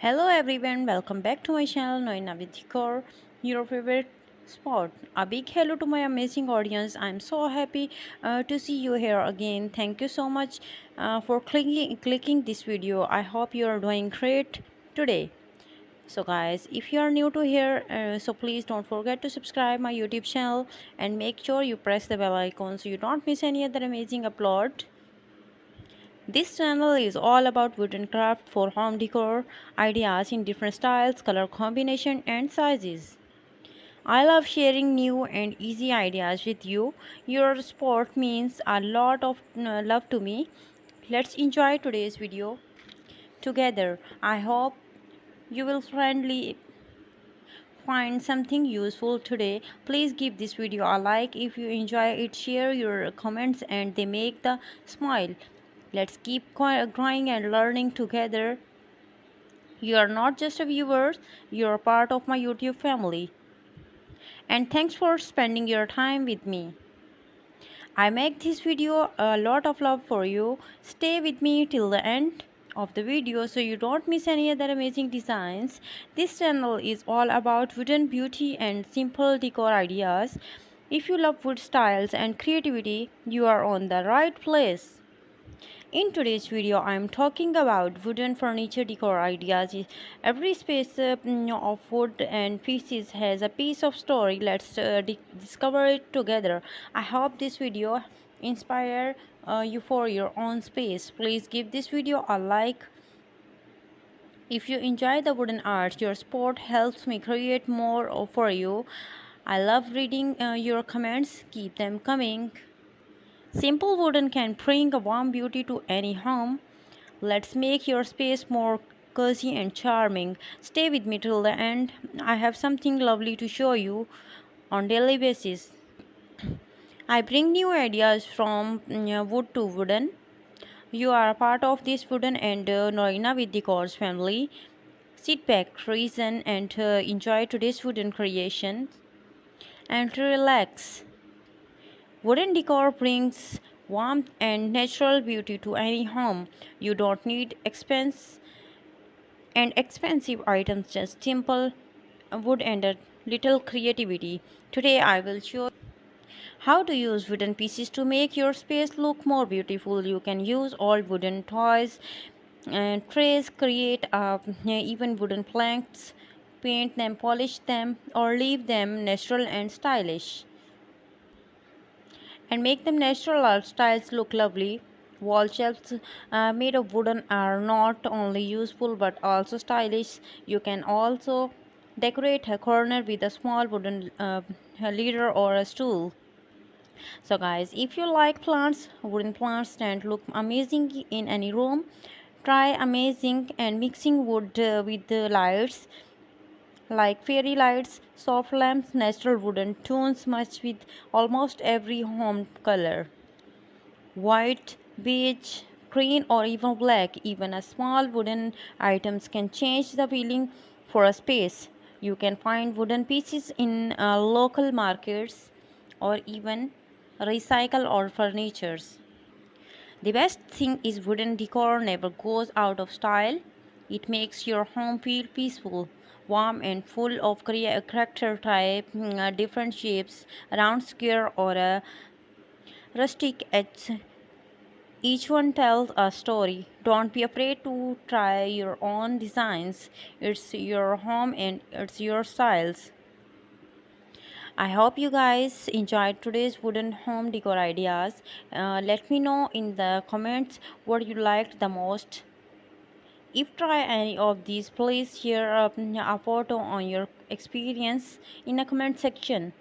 Hello everyone, welcome back to my channel Norina with decor, your favorite spot. A big hello to my amazing audience. I'm so happy to see you here again. Thank you so much for clicking this video. I hope you are doing great today. So guys, if you are new to here, so please don't forget to subscribe my YouTube channel and make sure you press the bell icon so you don't miss any other amazing upload. This channel is all about wooden craft for home decor, ideas in different styles, color combination and sizes. I love sharing new and easy ideas with you. Your support means a lot of love to me. Let's enjoy today's video together. I hope you will find something useful today. Please give this video a like if you enjoy it, share your comments and they make the smile. Let's keep growing and learning together. You are not just a viewer, you are part of my YouTube family. And thanks for spending your time with me. I make this video a lot of love for you. Stay with me till the end of the video so you don't miss any other amazing designs. This channel is all about wooden beauty and simple decor ideas. If you love wood styles and creativity, you are on the right place. In today's video, I am talking about wooden furniture decor ideas. Every space of wood and pieces has a piece of story. Let's discover it together. I hope this video inspire you for your own space. Please give this video a like. If you enjoy the wooden art, your support helps me create more for you. I love reading your comments. Keep them coming. Simple wooden can bring a warm beauty to any home. Let's make your space more cozy and charming. Stay with me till the end. I have something lovely to show you on daily basis. I bring new ideas from wood to wooden. You are a part of this wooden and Norina with Decors family. Sit back, reason and enjoy today's wooden creations and relax. Wooden decor brings warmth and natural beauty to any home. You don't need expensive items, just simple wood and a little creativity. Today I will show how to use wooden pieces to make your space look more beautiful. You can use old wooden toys and trays, create even wooden planks, paint them, polish them, or leave them natural and stylish. And make them natural art styles look lovely. Wall shelves made of wooden are not only useful but also stylish. You can also decorate a corner with a small wooden leader or a stool. So guys, if you like plants, wooden plants stand look amazing in any room. Try amazing and mixing wood with the lights like fairy lights, soft lamps, natural wooden tones match with almost every home color. White, beige, green or even black. Even a small wooden items can change the feeling for a space. You can find wooden pieces in local markets or even recycle or furnitures. The best thing is wooden decor never goes out of style. It makes your home feel peaceful, warm and full of character type, different shapes, round, square or a rustic edge. Each one tells a story. Don't be afraid to try your own designs. It's your home and it's your styles. I hope you guys enjoyed today's wooden home decor ideas. Let me know in the comments what you liked the most. If try any of these, please share a photo on your experience in the comment section.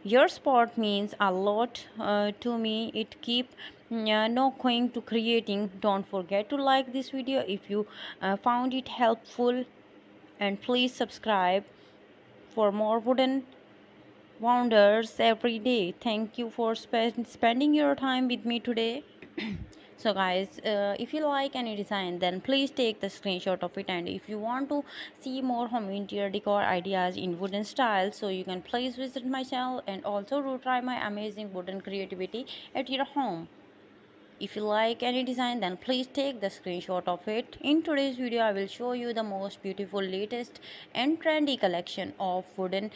Your support means a lot to me. It keep no going to creating. Don't forget to like this video if you found it helpful, and please subscribe for more wooden wonders every day. Thank you for spending your time with me today. So guys, if you like any design, then please take the screenshot of it. And if you want to see more home interior decor ideas in wooden style, so you can please visit my channel and also to try my amazing wooden creativity at your home. If you like any design, then please take the screenshot of it. In today's video, I will show you the most beautiful, latest and trendy collection of wooden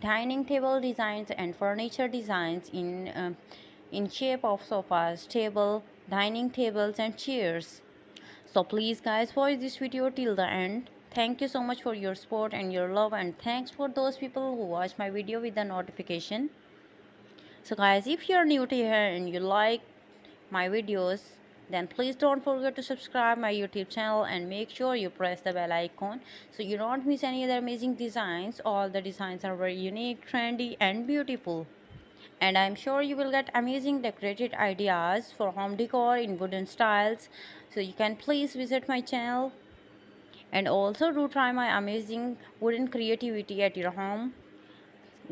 dining table designs and furniture designs in shape of sofas, table, dining tables and chairs. So please guys, watch this video till the end. Thank you so much for your support and your love, and thanks for those people who watch my video with the notification. So guys, if you're new to here and you like my videos, then please don't forget to subscribe my YouTube channel and make sure you press the bell icon so you don't miss any other amazing designs. All the designs are very unique, trendy and beautiful, and I'm sure you will get amazing decorated ideas for home decor in wooden styles. So you can please visit my channel and also do try my amazing wooden creativity at your home.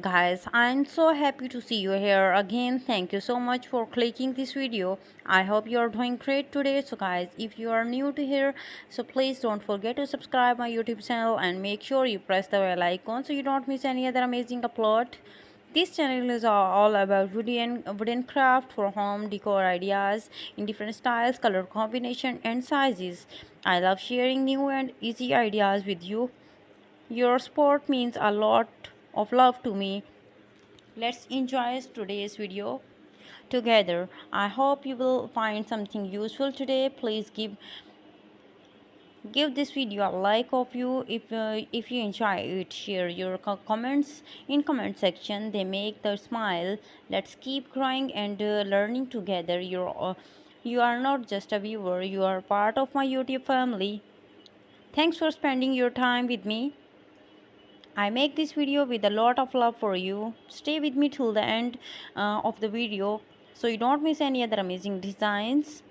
Guys, I'm so happy to see you here again. Thank you so much for clicking this video. I hope you are doing great today. So guys, if you are new to here, so please don't forget to subscribe my YouTube channel and make sure you press the bell icon so you don't miss any other amazing upload. This channel is all about wooden craft for home decor ideas in different styles, color combination and sizes. I love sharing new and easy ideas with you. Your support means a lot of love to me. Let's enjoy today's video together. I hope you will find something useful today. Please give this video a like of you if you enjoy it. Share your comments in comment section. They make the smile. Let's keep growing and learning together. You are not just a viewer, you are part of my YouTube family. Thanks for spending your time with me. I make this video with a lot of love for you. Stay with me till the end of the video so you don't miss any other amazing designs.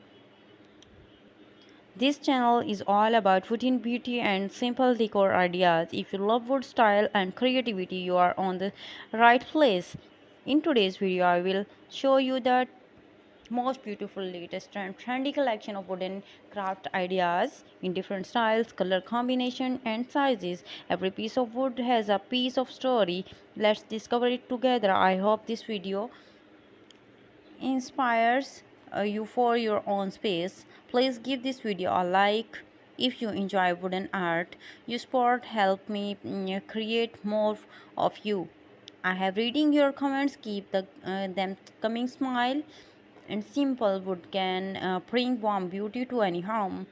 This channel is all about wooden beauty and simple decor ideas. If you love wood style and creativity, you are on the right place. In today's video, I will show you the most beautiful, latest and trendy collection of wooden craft ideas in different styles, color combination and sizes. Every piece of wood has a piece of story. Let's discover it together. I hope this video inspires you for your own space. Please give this video a like if you enjoy wooden art. Your support help me create more of you. I have reading your comments. Keep them coming. Smile and simple wood can bring warm beauty to any home.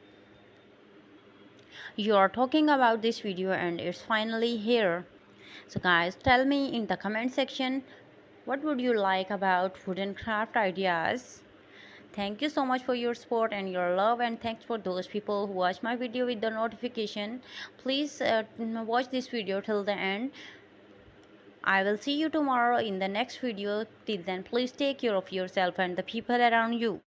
You are talking about this video and it's finally here. So guys, tell me in the comment section what would you like about wooden craft ideas. Thank you so much for your support and your love, and thanks for those people who watch my video with the notification. Please watch this video till the end. I will see you tomorrow in the next video. Till then, please take care of yourself and the people around you.